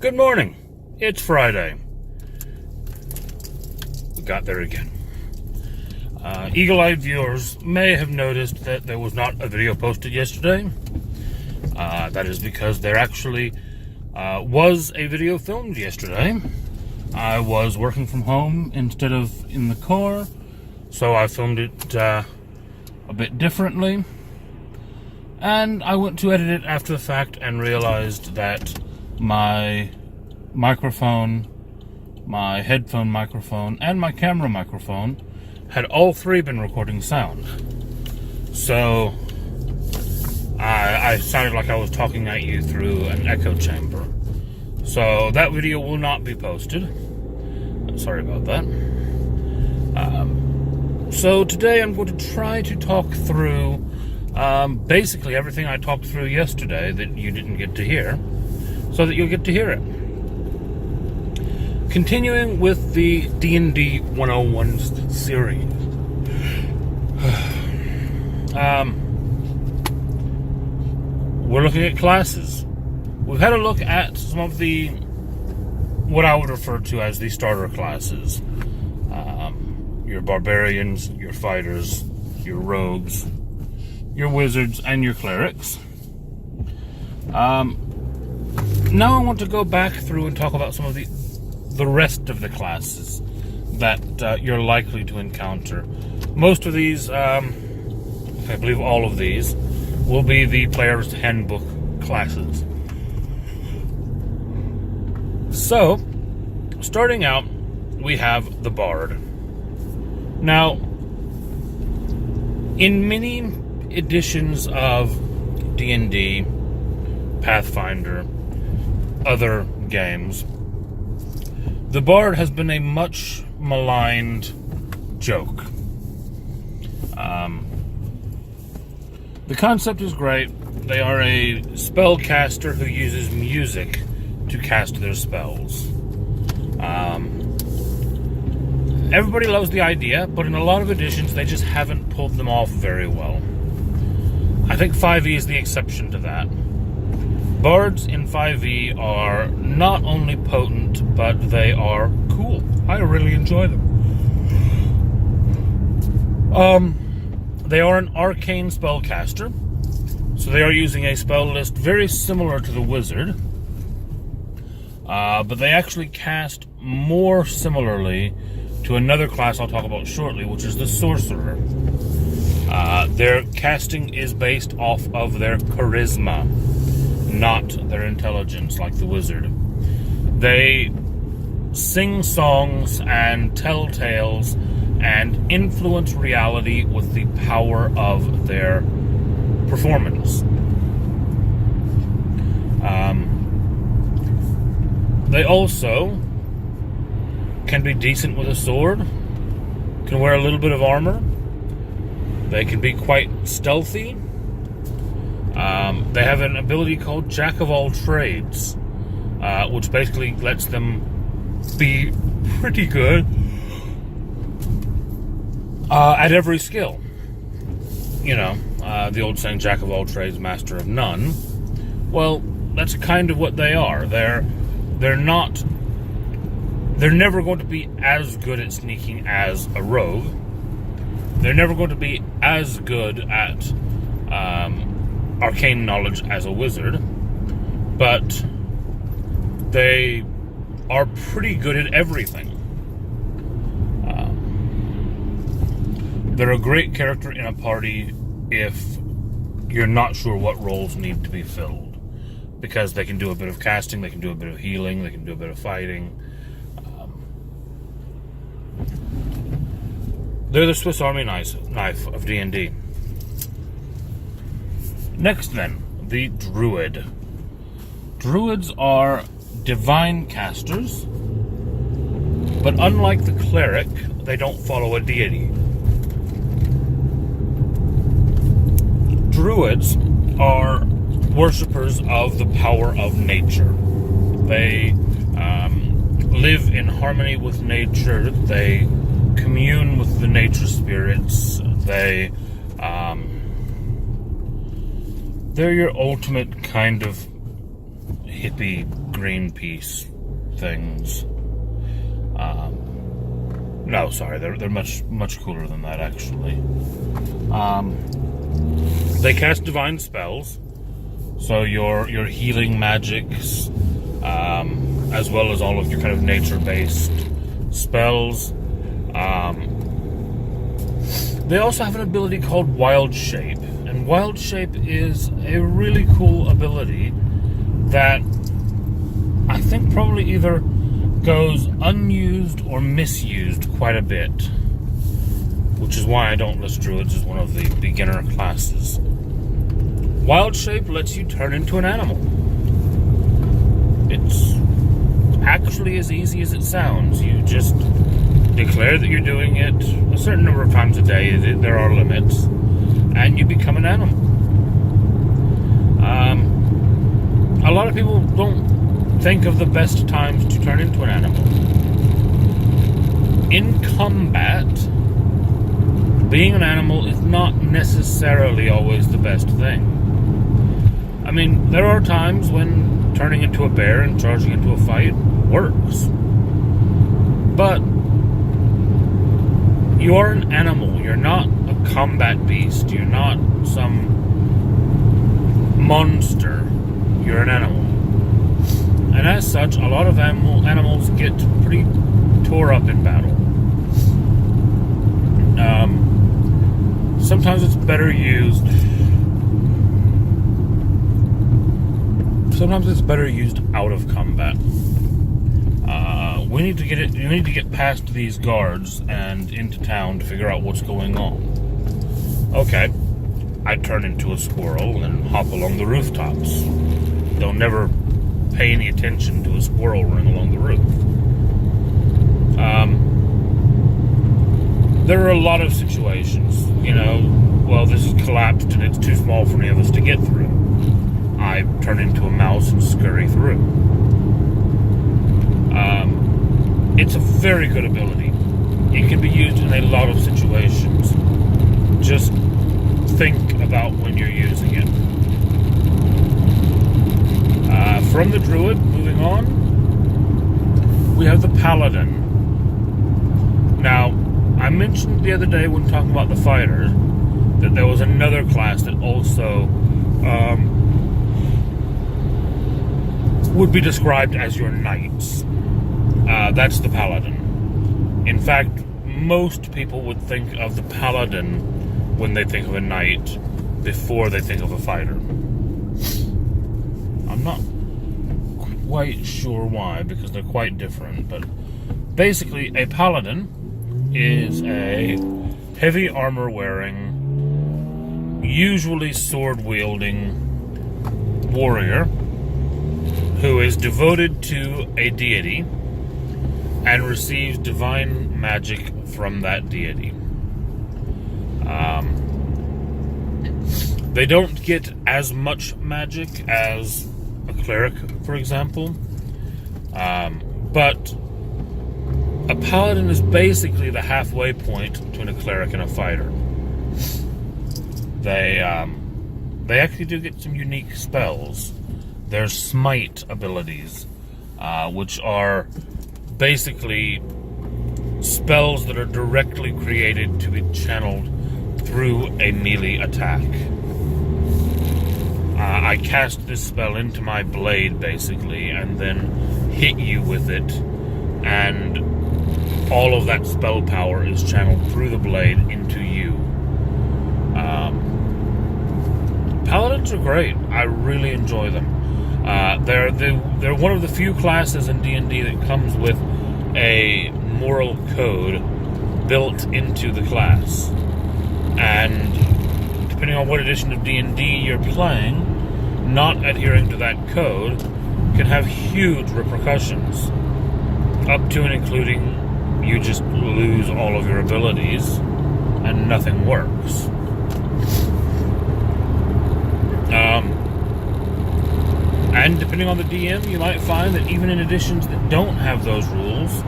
Good morning. It's Friday. We got there again. Eagle-eyed viewers may have noticed that there was not a video posted yesterday. That is because there actually was a video filmed yesterday. I was working from home instead of in the car, so I filmed it a bit differently. And I went to edit it after the fact and realized that my microphone, my headphone microphone, and my camera microphone had all three been recording sound. So I sounded like I was talking at you through an echo chamber. So that video will not be posted. Sorry about that. So today I'm going to try to talk through basically everything I talked through yesterday that you didn't get to hear, so that you'll get to hear it. Continuing with the D&D101 series. We're looking at classes. We've had a look at some of the, what I would refer to as the starter classes. Your barbarians, your fighters, your rogues, your wizards, and your clerics. Now I want to go back through and talk about some of the rest of the classes that you're likely to encounter. Most of these, I believe all of these, will be the player's handbook classes. So, starting out, we have the Bard. Now, in many editions of D&D, Pathfinder, other games, the Bard has been a much maligned joke. The concept is great. They are a spellcaster who uses music to cast their spells. Everybody loves the idea, but in a lot of editions, they just haven't pulled them off very well. I think 5e is the exception to that. Bards in 5e are not only potent, but they are cool. I really enjoy them. They are an arcane spellcaster, so they are using a spell list very similar to the wizard, but they actually cast more similarly to another class I'll talk about shortly, which is the Sorcerer. Their casting is based off of their charisma, not their intelligence like the wizard. They sing songs and tell tales and influence reality with the power of their performance. They also can be decent with a sword, can wear a little bit of armor. They can be quite stealthy. They have an ability called Jack of all trades, which basically lets them be pretty good at every skill. You know, the old saying, Jack of all trades, master of none. Well, that's kind of what they are. They're never going to be as good at sneaking as a rogue. They're never going to be as good at arcane knowledge as a wizard, but they are pretty good at everything. They're a great character in a party if you're not sure what roles need to be filled, because they can do a bit of casting, they can do a bit of healing, they can do a bit of fighting. They're the Swiss Army knife of D&D. Next then, the Druid. Druids are divine casters, but unlike the cleric, they don't follow a deity. Druids are worshippers of the power of nature. They live in harmony with nature. They commune with the nature spirits. They're your ultimate kind of hippie green piece things. No, sorry, they're much cooler than that, actually. They cast divine spells, so your healing magics, as well as all of your kind of nature-based spells. They also have an ability called Wild Shape, and Wild Shape is a really cool ability that I think probably either goes unused or misused quite a bit, which is why I don't list Druids as one of the beginner classes. Wild Shape lets you turn into an animal. It's actually as easy as it sounds. You just declare that you're doing it a certain number of times a day. There are limits, and you become an animal. A lot of people don't think of the best times to turn into an animal. In combat, being an animal is not necessarily always the best thing. I mean, there are times when turning into a bear and charging into a fight works. But you are an animal. You're not a combat beast. You're not some monster. You're an animal. And as such, a lot of animals get pretty tore up in battle. Sometimes it's better used. Sometimes it's better used out of combat. We need to get past these guards and into town to figure out what's going on. Okay, I turn into a squirrel and hop along the rooftops. They'll never pay any attention to a squirrel running along the roof. There are a lot of situations, well, this is collapsed and it's too small for any of us to get through. I turn into a mouse and scurry through. It's a very good ability. It can be used in a lot of situations. Just think about when you're using it. From the Druid, moving on, we have the Paladin. Now, I mentioned the other day when talking about the fighters that there was another class that also would be described as your knights. That's the Paladin. In fact, most people would think of the Paladin when they think of a knight before they think of a fighter. I'm not quite sure why, because they're quite different, but basically a Paladin is a heavy armor wearing, usually sword wielding warrior who is devoted to a deity and receives divine magic from that deity. They don't get as much magic as a cleric, for example, but a paladin is basically the halfway point between a cleric and a fighter. They actually do get some unique spells. There's smite abilities, which are basically spells that are directly created to be channeled through a melee attack. I cast this spell into my blade, basically, and then hit you with it, and all of that spell power is channeled through the blade into you. Paladins are great. I really enjoy them. They're one of the few classes in D&D that comes with a moral code built into the class. And depending on what edition of D&D you're playing, not adhering to that code can have huge repercussions, up to and including you just lose all of your abilities and nothing works. And depending on the DM, you might find that even in editions that don't have those rules,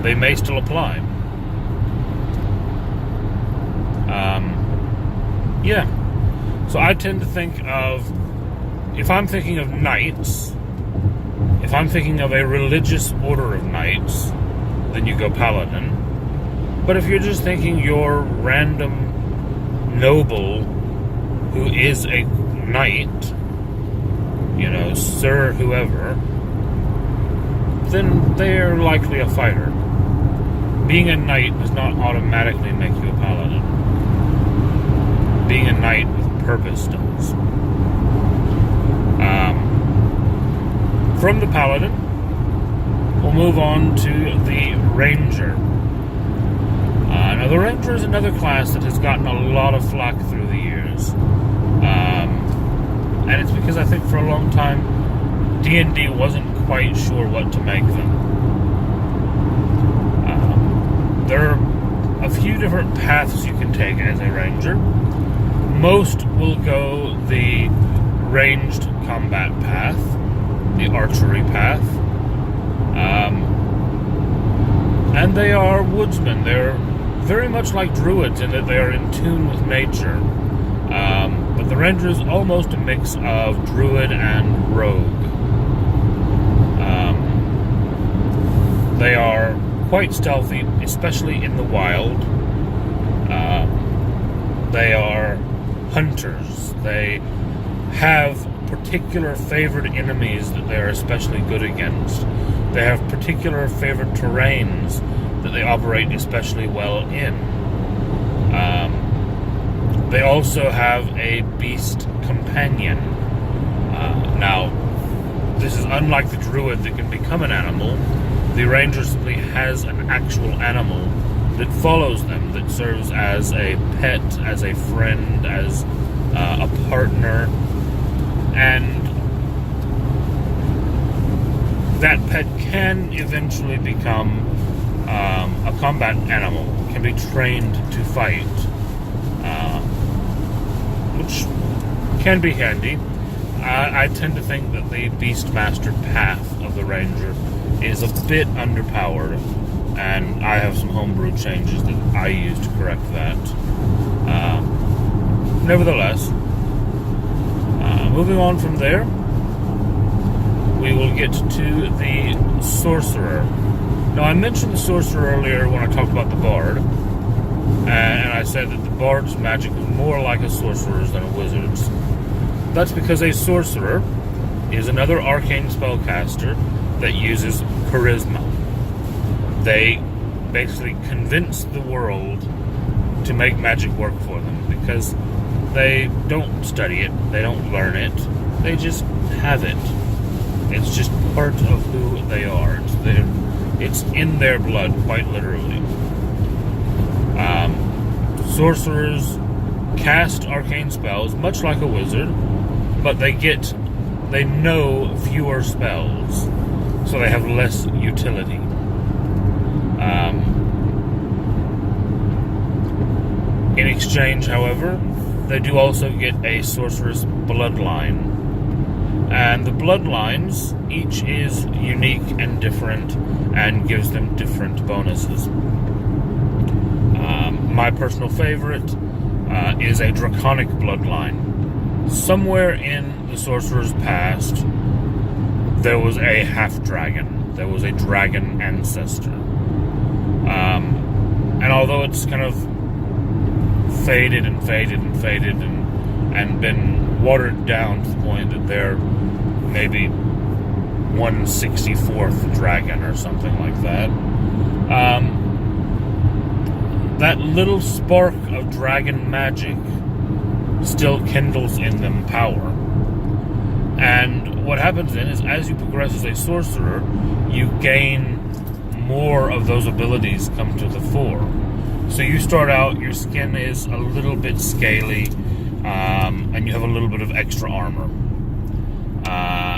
they may still apply. Yeah. So I tend to think of, if I'm thinking of knights, If I'm thinking of a religious order of knights, then you go Paladin. But if you're just thinking your random noble who is a knight, sir whoever, then they're likely a fighter. Being a knight does not automatically make you a paladin. Being a knight with purpose does. From the paladin, we'll move on to the ranger. Now, the ranger is another class that has gotten a lot of flack through the years. And it's because I think for a long time, D&D wasn't quite sure what to make them. There are a few different paths you can take as a ranger. Most will go the ranged combat path, the archery path. And they are woodsmen. They're very much like druids in that they are in tune with nature. But the ranger is almost a mix of druid and rogue. They are quite stealthy, especially in the wild. They are hunters. They have particular favored enemies that they are especially good against. They have particular favored terrains that they operate especially well in. They also have a beast companion. Now, this is unlike the druid that can become an animal. The ranger simply has an actual animal that follows them, that serves as a pet, as a friend, as a partner, and that pet can eventually become a combat animal, can be trained to fight, which can be handy. I tend to think that the Beastmaster path of the Ranger is a bit underpowered, and I have some homebrew changes that I use to correct that. Nevertheless, moving on from there, we will get to the Sorcerer. Now, I mentioned the Sorcerer earlier when I talked about the Bard, and I said that the Bard's magic is more like a Sorcerer's than a Wizard's. That's because a Sorcerer is another arcane spellcaster that uses charisma. They basically convince the world to make magic work for them because they don't study it, they don't learn it, they just have it. It's just part of who they are. It's in their blood, quite literally. Sorcerers cast arcane spells, much like a wizard, but they know fewer spells, so they have less utility. In exchange, however, they do also get a sorcerer's bloodline. And the bloodlines, each is unique and different and gives them different bonuses. My personal favorite is a draconic bloodline. Somewhere in the sorcerer's past, there was a half-dragon. There was a dragon ancestor. And although it's kind of faded and been watered down to the point that they're maybe 1/64th dragon or something like that, that little spark of dragon magic still kindles in them power. And what happens then is, as you progress as a sorcerer, you gain more of those abilities come to the fore. So you start out, your skin is a little bit scaly, and you have a little bit of extra armor.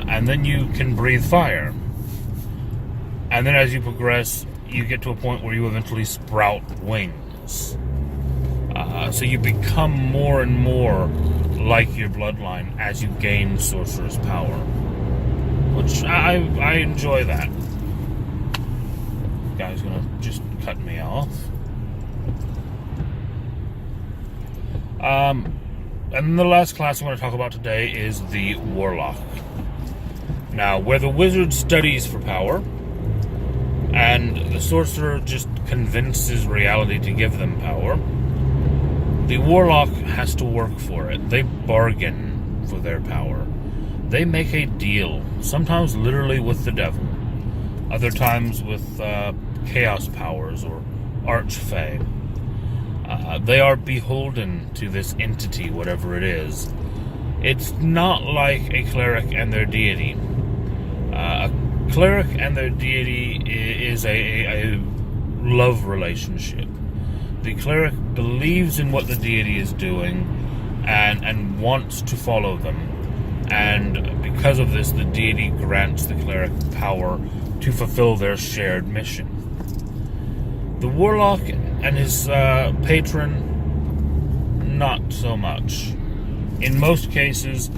And then you can breathe fire. And then as you progress, you get to a point where you eventually sprout wings. So you become more and more like your bloodline as you gain sorcerer's power. Which, I enjoy that. Guy's gonna just cut me off. And the last class I want to talk about today is the Warlock. Now, where the wizard studies for power, and the sorcerer just convinces reality to give them power, the warlock has to work for it. They bargain for their power. They make a deal, sometimes literally with the devil, other times with chaos powers or archfey. They are beholden to this entity, whatever it is. It's not like a cleric and their deity. A cleric and their deity is a love relationship. The cleric believes in what the deity is doing and wants to follow them. And because of this, the deity grants the cleric power to fulfill their shared mission. The warlock and his patron, not so much. In most cases,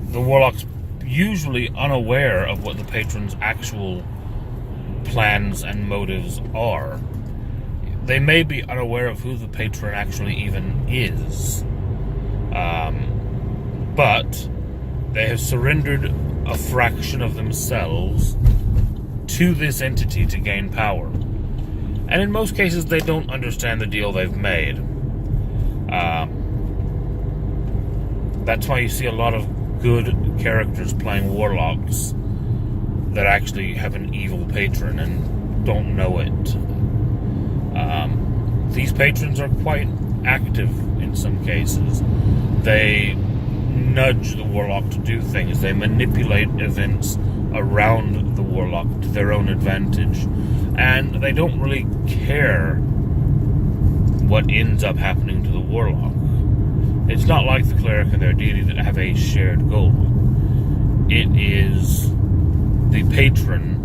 the warlock's usually unaware of what the patron's actual plans and motives are. They may be unaware of who the patron actually even is. But they have surrendered a fraction of themselves to this entity to gain power. And in most cases, they don't understand the deal they've made. That's why you see a lot of good characters playing warlocks that actually have an evil patron and don't know it. These patrons are quite active in some cases. They nudge the warlock to do things. They manipulate events around the warlock to their own advantage. And they don't really care what ends up happening to the warlock. It's not like the cleric and their deity that have a shared goal. It is the patron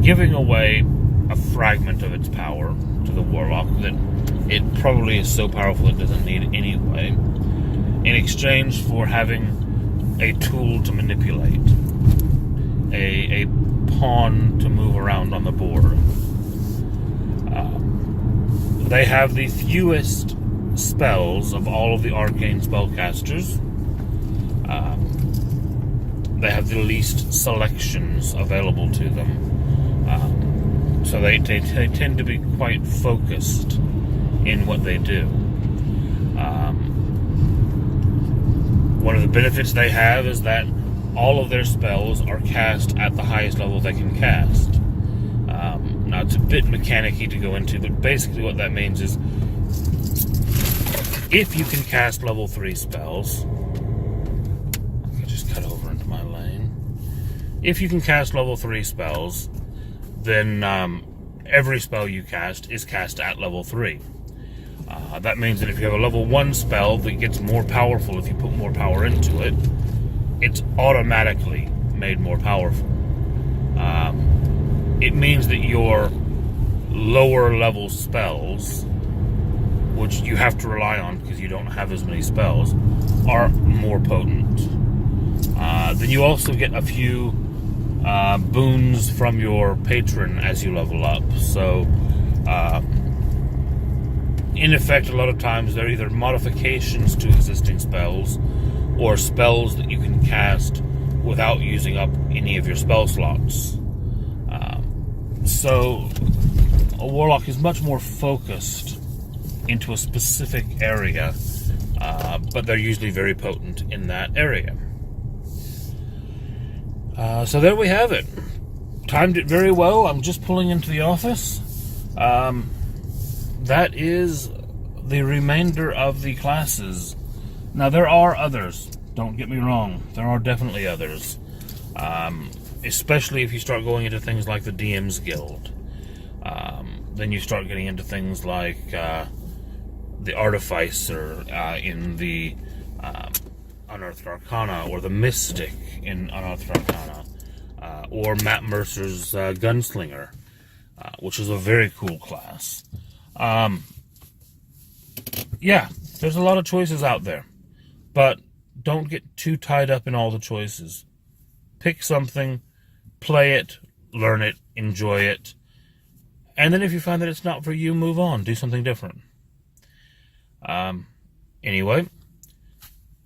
giving away a fragment of its power to the warlock that it probably is so powerful it doesn't need anyway, in exchange for having a tool to manipulate, a pawn to move around on the board. They have the fewest spells of all of the arcane spellcasters. They have the least selections available to them. So they tend to be quite focused in what they do. One of the benefits they have is that all of their spells are cast at the highest level they can cast. Now, it's a bit mechanic-y to go into, but basically what that means is if you can cast level 3 spells... I just cut over into my lane. If you can cast level 3 spells, then every spell you cast is cast at level 3. That means that if you have a level 1 spell that gets more powerful if you put more power into it, it's automatically made more powerful. It means that your lower level spells, which you have to rely on because you don't have as many spells, are more potent. Then you also get a few boons from your patron as you level up. So, in effect, a lot of times they're either modifications to existing spells or spells that you can cast without using up any of your spell slots. So, a warlock is much more focused into a specific area, but they're usually very potent in that area. So there we have it. Timed it very well. I'm just pulling into the office. That is the remainder of the classes. Now, there are others. Don't get me wrong. There are definitely others. Especially if you start going into things like the DM's Guild. Then you start getting into things like the Artificer in the Unearthed Arcana, or the Mystic in Unearthed Arcana, or Matt Mercer's Gunslinger, which is a very cool class. Yeah, there's a lot of choices out there, but don't get too tied up in all the choices. Pick something, play it, learn it, enjoy it, and then if you find that it's not for you, move on, do something different. Anyway,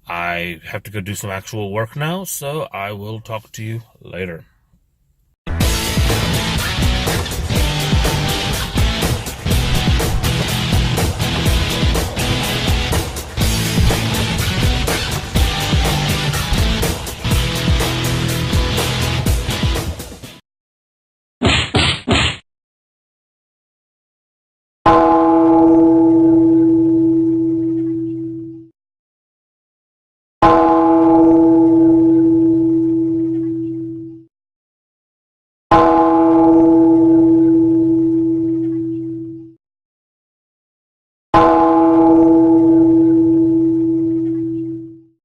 I have to go do some actual work now, so I will talk to you later.